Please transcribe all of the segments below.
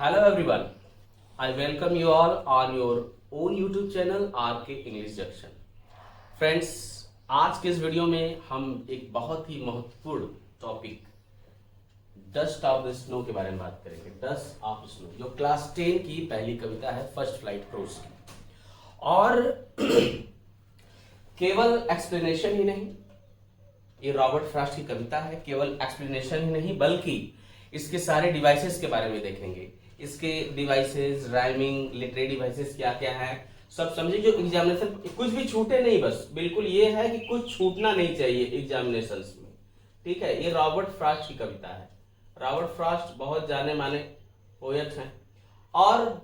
Hello everyone, I welcome you all on your own YouTube channel RK English Junction. Friends, आज के इस video में हम एक बहुत ही महत्वपूर्ण topic dust of the snow के बारे में बात करेंगे। डस्ट ऑफ स्नो जो क्लास 10 की पहली कविता है फर्स्ट फ्लाइट प्रोज की, और केवल एक्सप्लेनेशन ही नहीं, ये रॉबर्ट फ्रॉस्ट की कविता है। केवल एक्सप्लेनेशन ही नहीं बल्कि इसके सारे डिवाइसेस के बारे में देखेंगे। इसके डिवाइसेस, राइमिंग, लिटरेरी डिवाइसेस क्या क्या है, सब समझे। जो एग्जामिनेशन कुछ भी छूटे नहीं, बस बिल्कुल ये है कि कुछ छूटना नहीं चाहिए एग्जामिनेशंस में, ठीक है। ये रॉबर्ट फ्रॉस्ट की कविता है। रॉबर्ट फ्रॉस्ट बहुत जाने माने पोएट हैं और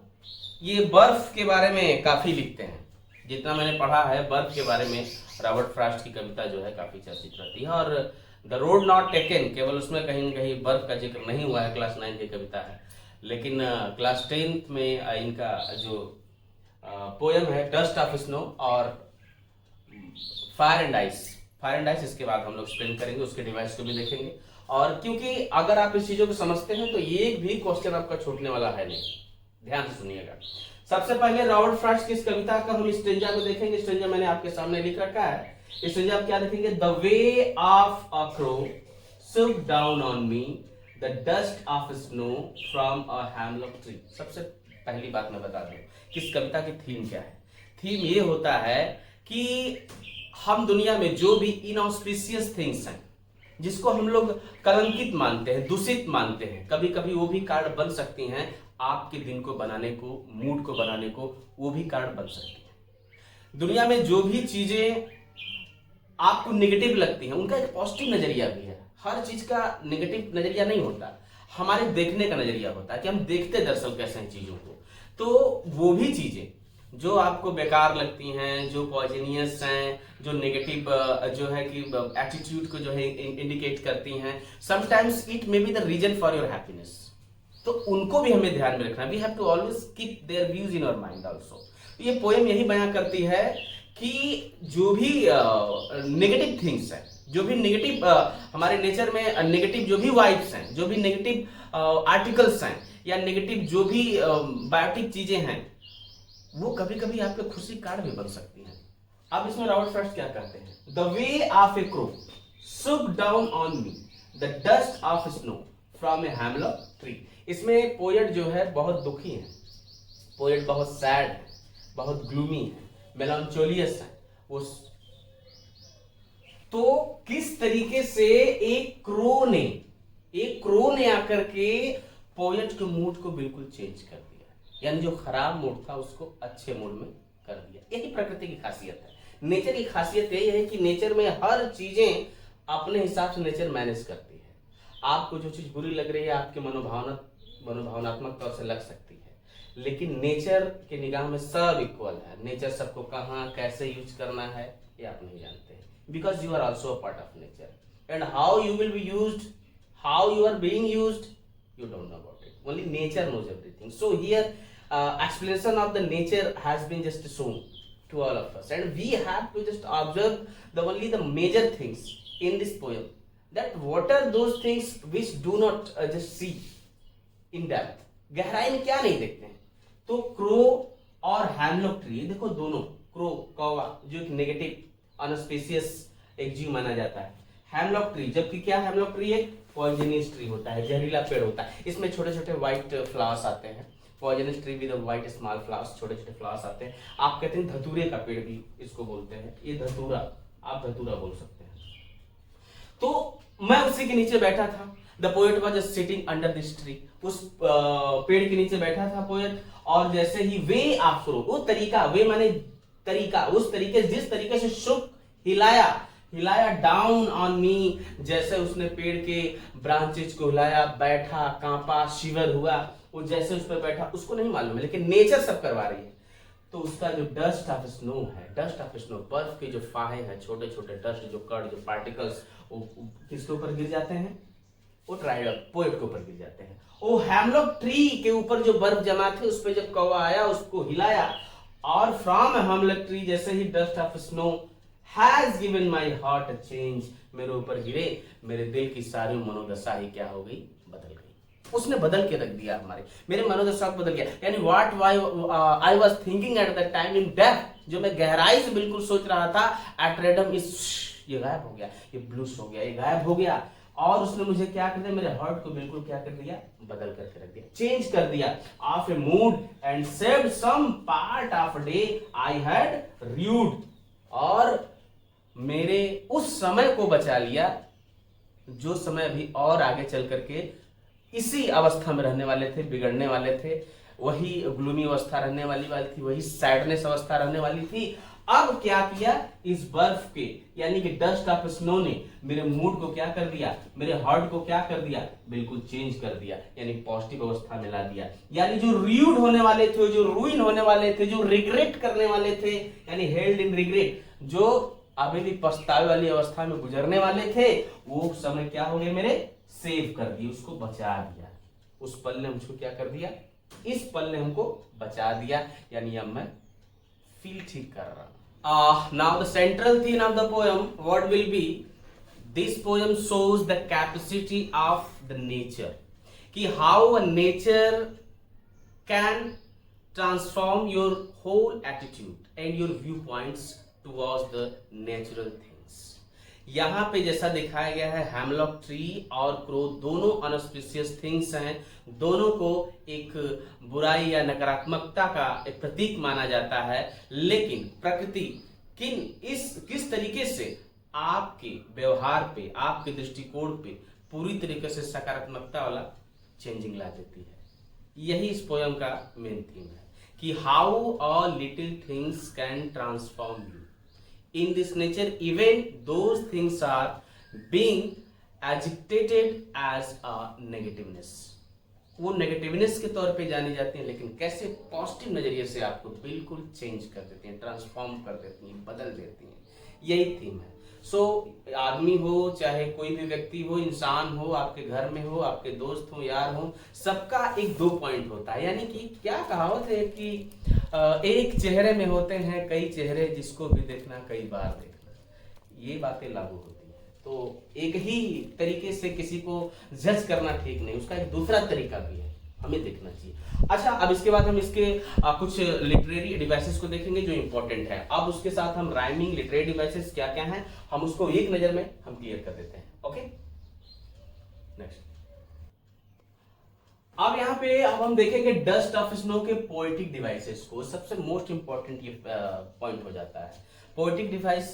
ये बर्फ के बारे में काफी लिखते हैं। जितना मैंने पढ़ा है बर्फ के बारे में, रॉबर्ट फ्रॉस्ट की कविता जो है काफी चर्चित रहती है। और द रोड नॉट टेकन, केवल उसमें कहीं न कहीं बर्फ का जिक्र नहीं हुआ है, क्लास 9 की कविता है। लेकिन क्लास 10 में इनका जो पोएम है डस्ट ऑफ स्नो और फायर एंड आइस, इसके बाद हम लोग एक्सप्लेन करेंगे, उसके डिवाइस को भी देखेंगे। और क्योंकि अगर आप इस चीजों को समझते हैं तो एक भी क्वेश्चन आपका छूटने वाला है नहीं, ध्यान से सुनिएगा। सबसे पहले रॉबर्ट फ्रॉस्ट की इस कविता का हम स्टेंजा को देखेंगे। स्टेंजा मैंने आपके सामने लिख रखा है। स्टेंजा आप क्या देखेंगे? The way of a crow shook down on me the dust of snow from a hemlock tree. सबसे पहली बात मैं बता दूं कि इस कविता की थीम क्या है। थीम ये होता है कि हम दुनिया में जो भी इनऑस्पिशियस थिंग्स हैं, जिसको हम लोग कलंकित मानते हैं, दूषित मानते हैं, कभी कभी वो भी कारण बन सकती हैं आपके दिन को बनाने को, मूड को बनाने को, वो भी कारण बन सकती हैं। दुनिया में जो भी चीजें आपको नेगेटिव लगती हैं, उनका एक पॉजिटिव नजरिया भी है। हर चीज का नेगेटिव नजरिया नहीं होता, हमारे देखने का नजरिया होता है कि हम देखते दरअसल कैसे हैं चीजों को। तो वो भी चीजें जो आपको बेकार लगती हैं, जो पॉइजनियस हैं, जो नेगेटिव जो है कि एटीट्यूड को जो है इंडिकेट करती हैं, sometimes it may be the reason for your happiness, तो उनको भी हमें ध्यान में रखना। We have to always keep their views in our mind also. ये पोएम यही बयां करती है कि जो भी नेगेटिव थिंग्स हैं, जो भी नेगेटिव हमारे नेचर में नेगेटिव जो भी वाइब्स हैं, जो भी नेगेटिव आर्टिकल्स हैं, या नेगेटिव जो भी बायोटिक चीजें हैं, वो कभी कभी आपके खुशी कारण भी बन सकती हैं। अब इसमें रॉबर्ट फ्रॉस्ट क्या कहते हैं? The way of a crow shook down on me the dust of snow from a hemlock tree. इसमें पोएट जो है बहुत दुखी है, पोएट बहुत सैड है, बहुत ग्लूमी है, मेलांचोलियस है। उस तो किस तरीके से एक क्रो ने आकर के पोएट के मूड को बिल्कुल चेंज कर दिया, यानी जो खराब मूड था उसको अच्छे मूड में कर दिया। यही प्रकृति की खासियत है। नेचर की खासियत यही है कि नेचर में हर चीजें अपने हिसाब से नेचर मैनेज करती है। आपको जो चीज बुरी लग रही है आपके मनोभावनात्मक तौर से लग सकती है, लेकिन नेचर के निगाह में सब इक्वल है। नेचर सबको कहाँ कैसे यूज करना है ये आप नहीं जानते हैं, because you are also a part of nature. And how you will be used, how you are being used, you don't know about it. Only nature knows everything. So here explanation of the nature has been just shown to all of us, and we have to just observe only the major things in this poem, that what are those things which do not just see in depth, गहराई में क्या नहीं देखते हैं। तो crow और hemlock tree, देखो दोनों, क्रो कौवा जो एक नेगेटिव अनस्पेशियस एक जीव माना जाता है, हेमलॉक ट्री जबकि क्या, हेमलॉक ट्री एक पॉइजनस ट्री होता है, जहरीला पेड़ होता है। इसमें छोटे छोटे व्हाइट फ्लावर्स आते हैं। Poisonous tree with white small flowers, छोटे छोटे फ्लावर्स आते हैं। आप कहते हैं धतूरे का पेड़ भी इसको बोलते हैं, ये धतूरा, आप धतूरा बोल सकते हैं। तो मैं उसी के नीचे बैठा था। The poet was just sitting under this tree, उस पेड़ के नीचे बैठा था पोएट। और जैसे ही वे ऑफ क्रो, वो तरीका, वे माने तरीका, उस तरीके जिस तरीके से शुक हिलाया डाउन ऑन मी, जैसे उसने पेड़ के ब्रांचेज को हिलाया, बैठा, कांपा, शिवर हुआ, वो जैसे उस पर बैठा उसको नहीं मालूम है, लेकिन नेचर सब करवा रही है। तो उसका जो डस्ट ऑफ स्नो है, डस्ट ऑफ स्नो, बर्फ के जो फाहे हैं, छोटे छोटे डस्ट, जो कण, जो पार्टिकल्स, वो किसके ऊपर गिर जाते हैं? वो पोएट के ऊपर गिर जाते हैं। वो हेमलॉक ट्री के ऊपर जो बर्फ जमा थे उस पर जब कौवा आया उसको हिलाया, और फ्रॉम हेमलॉक ट्री जैसे ही dust of snow has given my heart a change, मेरे ऊपर गिरे, मेरे दिल की सारी मनोदशा ही क्या हो गई? बदल गई। उसने बदल के रख दिया हमारे, मेरे मनोदशा को बदल गया। यानी what why I was thinking at the time in depth, जो मैं गहराई से बिल्कुल सोच रहा था, एट रेडम इज, ये गायब हो गया, ये ब्लूस हो गया, ये गायब हो गया। और उसने मुझे क्या कर दिया, मेरे हार्ट को बिल्कुल क्या कर दिया, बदल करके रख दिया, चेंज कर दिया of a mood and saved some part of day I had rude, और मेरे उस समय को बचा लिया जो समय अभी और आगे चल करके इसी अवस्था में रहने वाले थे, बिगड़ने वाले थे, वही ग्लूमी अवस्था रहने वाली थी, वही सैडनेस अवस्था रहने वाली थी। अब क्या किया, इस बर्फ के यानी कि डस्ट ऑफ स्नो ने मेरे मूड को क्या कर दिया, मेरे हार्ट को क्या कर दिया, बिल्कुल चेंज कर दिया, यानी पॉजिटिव अवस्था में ला दिया। यानी जो रूड होने वाले थे, जो रूइन होने वाले थे, जो रिग्रेट करने वाले थे, यानी हेल्ड इन रिग्रेट, जो अभी भी पछतावे वाली अवस्था में गुजरने वाले थे, वो समय क्या हो गए मेरे, सेव कर दिए, उसको बचा दिया। उस पल ने मुझको क्या कर दिया, इस पल ने हमको बचा दिया, यानी अब मैं फील ठीक कर रहा हूं। Now the central theme of the poem, what will be? This poem shows the capacity of the nature, कि how a nature can transform your whole attitude and your viewpoints towards the natural things. यहाँ पे जैसा दिखाया गया है, hemlock tree और crow दोनों अनऑस्पिशियस things हैं, दोनों को एक बुराई या नकारात्मकता का एक प्रतीक माना जाता है, लेकिन प्रकृति किस तरीके से आपके व्यवहार पे, आपके दृष्टिकोण पे पूरी तरीके से सकारात्मकता वाला चेंजिंग ला देती है। यही इस पोयम का मेन थीम है कि how all little things can transform you in this nature, even those things are being agitated as a negativeness, वो नेगेटिवनेस के तौर पे जानी जाती हैं, लेकिन कैसे पॉजिटिव नजरिए से आपको बिल्कुल चेंज कर देती हैं, ट्रांसफॉर्म कर देती हैं, बदल देती हैं। यही थीम है। सो आदमी हो, चाहे कोई भी व्यक्ति हो, इंसान हो, आपके घर में हो, आपके दोस्त हो, यार हो, सबका एक दो पॉइंट होता है। यानी कि क्या कहावत है कि एक चेहरे में होते हैं कई चेहरे, जिसको भी देखना कई बार देखना, ये बातें लागू होती हैं। तो एक ही तरीके से किसी को जज करना ठीक नहीं, उसका एक दूसरा तरीका भी है, हमें देखना चाहिए। अच्छा, अब इसके बाद हम इसके कुछ लिटरेरी डिवाइसेस को देखेंगे जो इंपॉर्टेंट है। अब उसके साथ हम राइमिंग लिटरेरी डिवाइसेस क्या क्या हैं, हम उसको एक नजर में हम क्लियर कर देते हैं। Okay, next. अब यहाँ पे अब हम देखेंगे डस्ट ऑफ स्नो के पोएटिक डिवाइसेस को। सबसे मोस्ट इंपॉर्टेंट ये पॉइंट हो जाता है। पोएटिक डिवाइस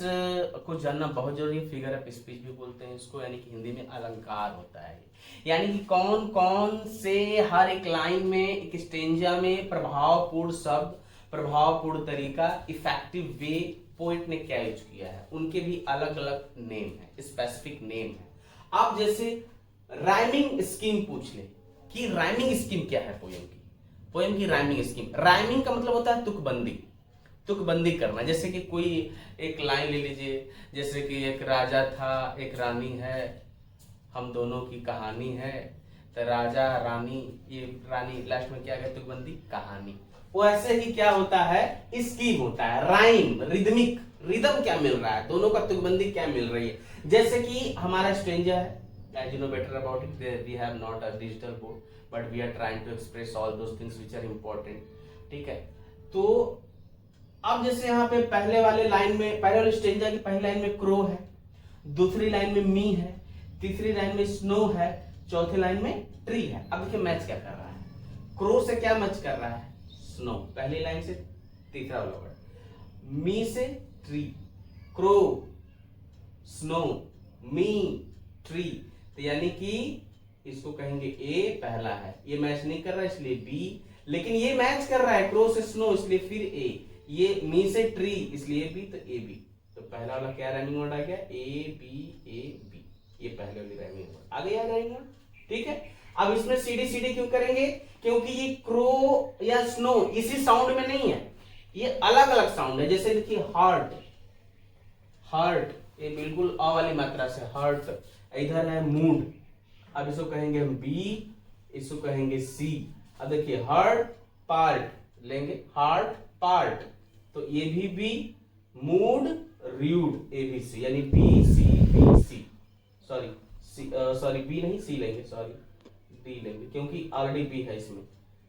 को जानना बहुत जरूरी है। फिगर ऑफ स्पीच भी बोलते हैं इसको, यानी कि हिंदी में अलंकार होता है। यानी कि कौन कौन से हर एक लाइन में, एक स्टेंजा में प्रभावपूर्ण शब्द, प्रभावपूर्ण तरीका, इफेक्टिव वे पोएट ने क्या यूज किया है, उनके भी अलग अलग नेम है, स्पेसिफिक नेम है। आप जैसे राइमिंग स्कीम पूछ ले कि राइमिंग स्कीम क्या है पोएम की राइमिंग स्कीम। राइमिंग का मतलब होता है तुकबंदी करना। जैसे कि कोई एक लाइन ले लीजिए, जैसे कि एक राजा था, एक रानी है, हम दोनों की कहानी है, तो राजा रानी, ये रानी लास्ट में क्या है, तुकबंदी कहानी। वो ऐसे ही क्या होता है, स्कीम होता है, राइम, रिदमिक, रिदम क्या मिल रहा है, दोनों का तुकबंदी क्या मिल रही है। जैसे कि हमारा स्ट्रेंजर है, as you know better about it, we have not a digital board but we are trying to express all those things which are important, ठीक है। तो अब जैसे यहाँ पे पहले वाले लाइन में, पहले वाले स्टेंजा की पहली लाइन में क्रो है, दूसरी लाइन में मी है, तीसरी लाइन में स्नो है, चौथी लाइन में ट्री है। अब देखिए मैच क्या कर रहा है, क्रो से क्या मैच कर रहा है, स्नो, पहली लाइन से तीसरा वाला वर्ड, मी से ट्री, क्रो, स्नो, मी, ट्री, तो यानी कि इसको कहेंगे ए पहला है, ये मैच नहीं कर रहा है इसलिए बी, लेकिन ये मैच कर रहा है, क्रो से स्नो इसलिए फिर ए, ये मी से ट्री इसलिए बी, तो ए बी। तो पहला वाला क्या राइमिंग वर्ड आ गया, ए बी, ये पहले वाली राइमिंग वर्ड आ गया राइमिंग वर्ड, ठीक है। अब इसमें सीडी सीडी क्यों करेंगे, क्योंकि ये क्रो या स्नो इसी साउंड में नहीं है, ये अलग अलग साउंड है। जैसे देखिए हार्ट, हार्ट ये बिल्कुल अ वाली मात्रा से हार्ट, इधर है मूड, अब इसको कहेंगे हम बी, इसको कहेंगे सी। अब देखिए हार्ट पार्ट लेंगे, हार्ट पार्ट, तो ये भी B, mood rude, A B C, यानी बी सी, सॉरी बी नहीं सी लेंगे, सॉरी डी लेंगे क्योंकि ऑलरेडी बी है इसमें,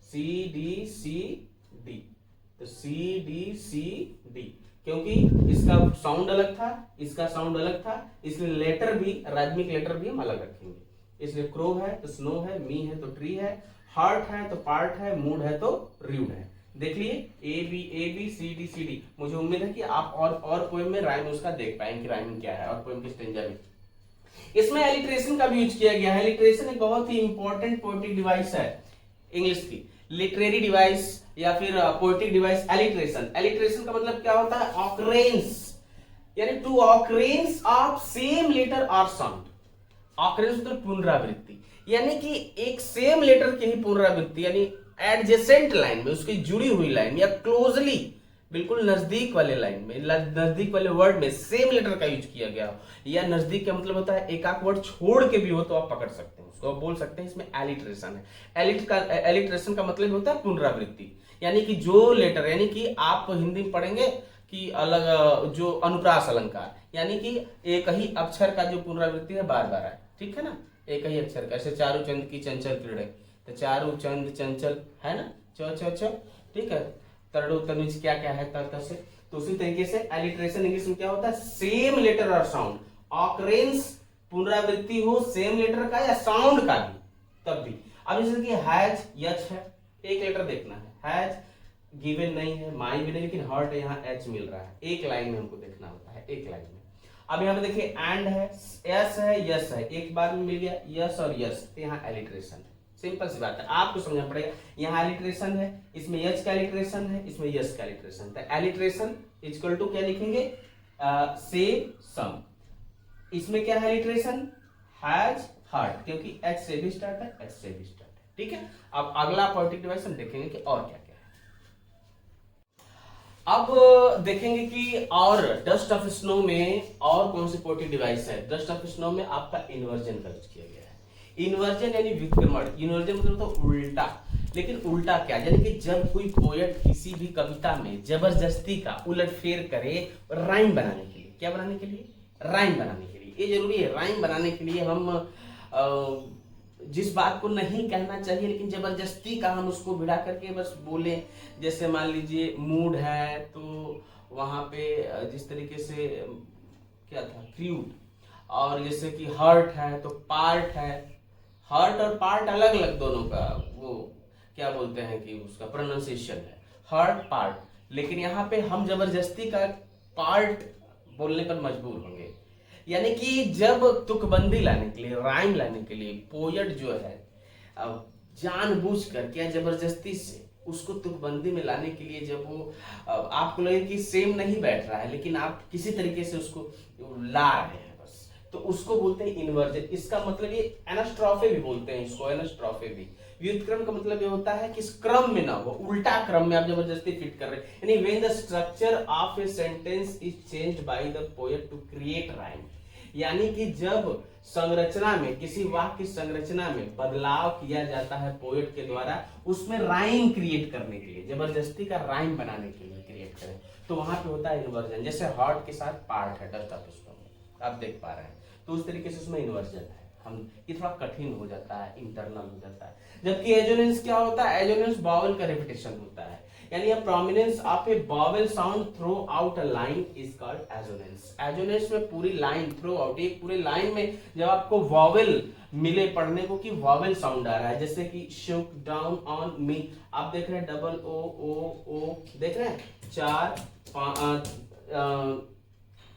सी डी सी डी, तो सी डी सी डी, क्योंकि इसका साउंड अलग था, इसका साउंड अलग था, इसलिए लेटर भी, राइथमिक लेटर भी हम अलग रखेंगे। इसलिए क्रो है तो स्नो है, मी है तो ट्री है, हार्ट है तो पार्ट है, मूड है तो र्यूड है। देख लिए ए बी सी डी। मुझे उम्मीद है कि आप और पोएम में राइम उसका देख पाएंगे कि राइमिंग क्या है और पोएम की स्टेंजा में। इसमें एलिट्रेशन का भी यूज किया गया है। एलिट्रेशन एक बहुत ही इंपॉर्टेंट पोएटिक डिवाइस है इंग्लिश की, लिटरेरी डिवाइस या फिर पोएटिक डिवाइस। एलिट्रेशन का मतलब क्या होता है? ऑकरेंस, यानी to occurrence of same letter और साउंड। ऑकरेंस मतलब पुनरावृत्ति, यानी कि एक सेम लेटर की ही पुनरावृत्ति, यानी एडजेसेंट लाइन में, उसकी जुड़ी हुई लाइन या क्लोजली बिल्कुल नजदीक वाले लाइन में, नजदीक वाले वर्ड में सेम लेटर का यूज किया गया हो, या नजदीक का मतलब होता है एक आध वर्ड छोड़ के भी हो तो आप पकड़ सकते हैं उसको, बोल सकते हैं इसमें एलिट्रेशन है। एलिट्रेशन का मतलब होता है पुनरावृत्ति, यानी कि जो लेटर, यानी कि आप हिंदी में पढ़ेंगे कि अलग जो अनुप्रास अलंकार, यानी कि एक ही अक्षर का जो पुनरावृत्ति है बार बार है, ठीक है ना, एक ही अक्षर का। ऐसे चारू चंद की चंचल क्रीड़े, तो चारू चंद चंचल है ना, च ठीक है, तरडो तनुज क्या क्या है त से। तो उसी तरीके से एलिट्रेशन इंग्लिश में क्या होता है? सेम लेटर और साउंड, ऑकरेंस पुनरावृत्ति हो सेम लेटर का या साउंड का भी, तब भी। अब जैसे कि हैज यच है, एक लेटर देखना है, हैज गिवन नहीं है, माई भी नहीं, लेकिन हर्ट है, यहाँ एच मिल रहा है, एक लाइन में हमको देखना होता है, एक लाइन में। अब यहाँ पे देखिए एंड है, एस है, यस है, एक बार में मिल गया यस और यस, तो यहाँ एलिट्रेशन है। सिंपल सी बात है, आपको समझना पड़ेगा। यहाँ एलिट्रेशन है, इसमें यच का एलिट्रेशन है, इसमें यस का एलिट्रेशन। तो एलिट्रेशन इक्वल टू क्या लिखेंगे? सेम सम। इसमें क्या है एलिट्रेशन? हैज हर्ट, क्योंकि एच से भी स्टार्ट है, एच से भी स्टार्ट है, ठीक है। अब अगला पोएटिक डिवाइस हम देखेंगे कि और क्या क्या है। अब देखेंगे कि और डस्ट ऑफ स्नो में और कौन सी पोएटिक डिवाइस है। डस्ट ऑफ स्नो में आपका इन्वर्जन का यूज किया गया है। इन्वर्जन यानी विक्रमण, इन्वर्जन मतलब तो उल्टा, लेकिन उल्टा क्या, यानी कि जब कोई पोएट किसी भी कविता में जबरदस्ती का उलटफेर करे राइम बनाने के लिए। क्या बनाने के लिए? राइम बनाने के लिए। ये जरूरी है, राइम बनाने के लिए हम जिस बात को नहीं कहना चाहिए लेकिन जबरदस्ती का हम उसको भिड़ा करके बस बोले। जैसे मान लीजिए मूड है तो वहां पे जिस तरीके से क्या था, क्रूड, और जैसे कि हर्ट है तो पार्ट है। हर्ट और पार्ट अलग अलग दोनों का वो क्या बोलते हैं कि उसका प्रोनाउंसिएशन है, हर्ट पार्ट, लेकिन यहाँ पे हम जबरदस्ती का पार्ट बोलने पर मजबूर होंगे। यानी कि जब तुकबंदी लाने के लिए, राइम लाने के लिए पोएट जो है जानबूझकर क्या जबरदस्ती से उसको तुकबंदी में लाने के लिए, जब वो आपको लगे कि सेम नहीं बैठ रहा है लेकिन आप किसी तरीके से उसको ला रहे हैं बस, तो उसको बोलते हैं इन्वर्जन। इसका मतलब ये एनास्ट्रोफे भी बोलते हैं इसको, एनास्ट्रोफे भी। व्युत्क्रम का मतलब ये होता है कि इस क्रम में ना हो, उल्टा क्रम में आप जबरदस्ती फिट कर रहे हैं। यानी when the structure of a sentence is changed by the poet to create rhyme, यानी कि जब संरचना में, किसी वाक्य की संरचना में बदलाव किया जाता है पोएट के द्वारा, उसमें राइम क्रिएट करने के लिए, जबरदस्ती का राइम बनाने के लिए क्रिएट करें, तो वहां पे होता है इन्वर्जन। जैसे हर्ट के साथ पार्ट है डस्ट ऑफ स्नो में, आप देख पा रहे हैं, तो उस तरीके से उसमें इन्वर्जन है। हम ये थोड़ा कठिन हो जाता है, इंटरनल हो जाता है। जबकि एजोनेंस क्या होता है? एजोनेंस वावल का रिपीटेशन होता है, यानी a prominence of a vowel sound throughout a line is called assonance। assonance में पूरी लाइन थ्रू आउट, एक पूरे लाइन में जब आपको वॉवेल मिले पढ़ने को कि वॉवेल साउंड आ रहा है, जैसे कि shook down on me, आप देख रहे हैं डबल ओ ओ ओ, देख रहे हैं, 4 5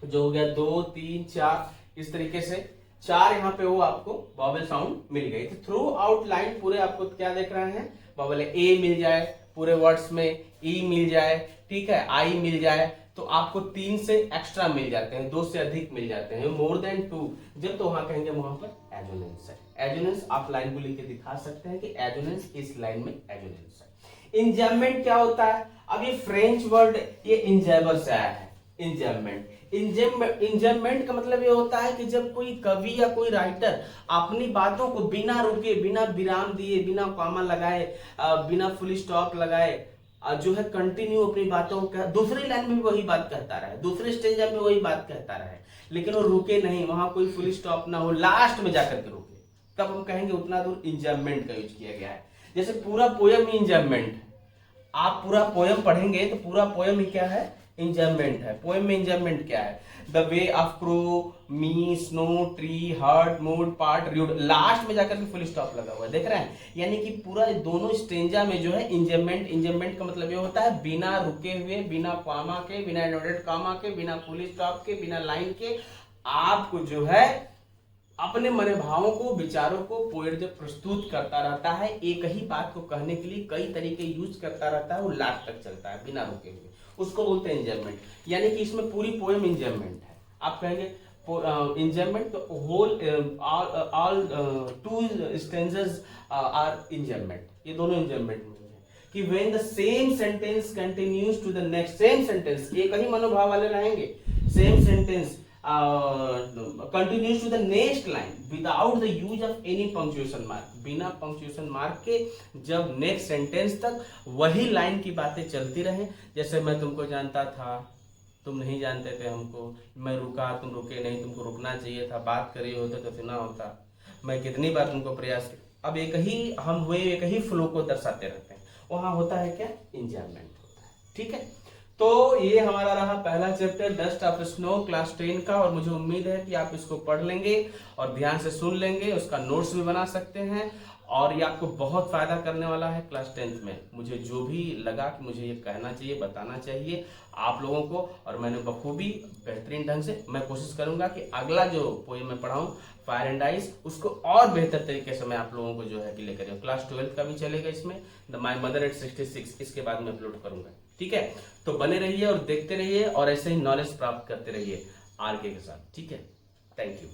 जो हो गया 2 3 4, इस तरीके से 4 यहाँ पे वो आपको वॉवेल साउंड मिल गई। तो थ्रू आउट लाइन पूरे आपको क्या देख रहे हैं? वॉवेल ए मिल जाए पूरे वर्ड्स में, ई मिल जाए, ठीक है, आई मिल जाए, तो आपको 3 से एक्स्ट्रा मिल जाते हैं, 2 से अधिक मिल जाते हैं, मोर देन 2 जब, तो वहां कहेंगे वहां पर एजोनेंस है। एजोनेंस आप लाइन को लिख के दिखा सकते हैं कि एजोनेंस इस लाइन में एजोनेंस है। इंजैममेंट क्या होता है? अब ये फ्रेंच वर्ड ये इंजैबर से आया है, इंजैममेंट। इंजैममेंट का मतलब ये होता है कि जब कोई कवि या कोई राइटर अपनी बातों को बिना रुके, बिना विराम दिए, बिना कॉमा लगाए, बिना फुल स्टॉप लगाए, जो है कंटिन्यू अपनी बातों का, दूसरी लाइन में भी वही बात कहता रहे, दूसरे स्टेंजा में वही बात कहता रहे, लेकिन वो रुके नहीं, वहां कोई फुल स्टॉप ना हो, लास्ट में जाकर के रुके, तब हम कहेंगे उतना दूर इंजम्बमेंट का यूज किया गया है। जैसे पूरा पोयम ही इंजम्बमेंट, आप पूरा पोयम पढ़ेंगे तो पूरा पोयम ही क्या है, इंजम्बमेंट है। पोयम में इंजम्बमेंट क्या है, the way of crow, me, snow, tree, hurt, mood, part, rude, last में जाकर के फुल स्टॉप लगा हुआ है, देख रहे हैं। यानी कि पूरा दोनों स्टेंजा में जो है इंजम्बमेंट, इंजम्बमेंट का मतलब ये होता है बिना रुके हुए, बिना कॉमा के, बिना इनवर्टेड कॉमा के, बिना फुल स्टॉप के, बिना लाइन के आपको जो है अपने मन भावों को, विचारों को पोएट जब प्रस्तुत करता रहता है, एक ही बात को कहने के लिए कई तरीके यूज करता रहता है, वो लास्ट तक चलता है बिना रुके हुए, उसको बोलते हैं इंजम्बमेंट। यानी कि इसमें पूरी पोएम इंजम्बमेंट है। आप कहेंगे इंजम्बमेंट तो whole all 2 stanzas are enjambment, ये दोनों इंजम्बमेंट में है कि when the same sentence continues to the next, same sentence एक ही मनोभाव वाले रहेंगे, same sentence continues to the next line without the use of any punctuation mark, बिना पंक्चुएशन मार्क के जब नेक्स्ट सेंटेंस तक वही लाइन की बातें चलती रहे। जैसे मैं तुमको जानता था, तुम नहीं जानते थे हमको, मैं रुका, तुम रुके नहीं, तुमको रुकना चाहिए था, बात करे होते तो सुना होता, मैं कितनी बार तुमको प्रयास किया। अब एक ही हम हुए, एक ही फ्लो को दर्शाते रहते हैं, वहां होता है क्या, इंजम्बमेंट होता है। ठीक है, तो ये हमारा रहा पहला chapter dust of snow class 10 का, और मुझे उम्मीद है कि आप इसको पढ़ लेंगे और ध्यान से सुन लेंगे, उसका नोट्स भी बना सकते हैं, और ये आपको बहुत फायदा करने वाला है क्लास 10th में। मुझे जो भी लगा कि मुझे ये कहना चाहिए, बताना चाहिए आप लोगों को, और मैंने बखूबी बेहतरीन ढंग से मैं कोशिश करूंगा कि अगला जो पोएम मैं पढ़ाऊं फायर एंड आइस, उसको और बेहतर तरीके से मैं आप लोगों को जो है कि लेकर आऊं। क्लास 12 का भी चलेगा इसमें, द माई मदर एट 66, इसके बाद में अपलोड करूंगा। ठीक है, तो बने रहिए और देखते रहिए और ऐसे ही नॉलेज प्राप्त करते रहिए आरके के साथ। ठीक है, थैंक यू।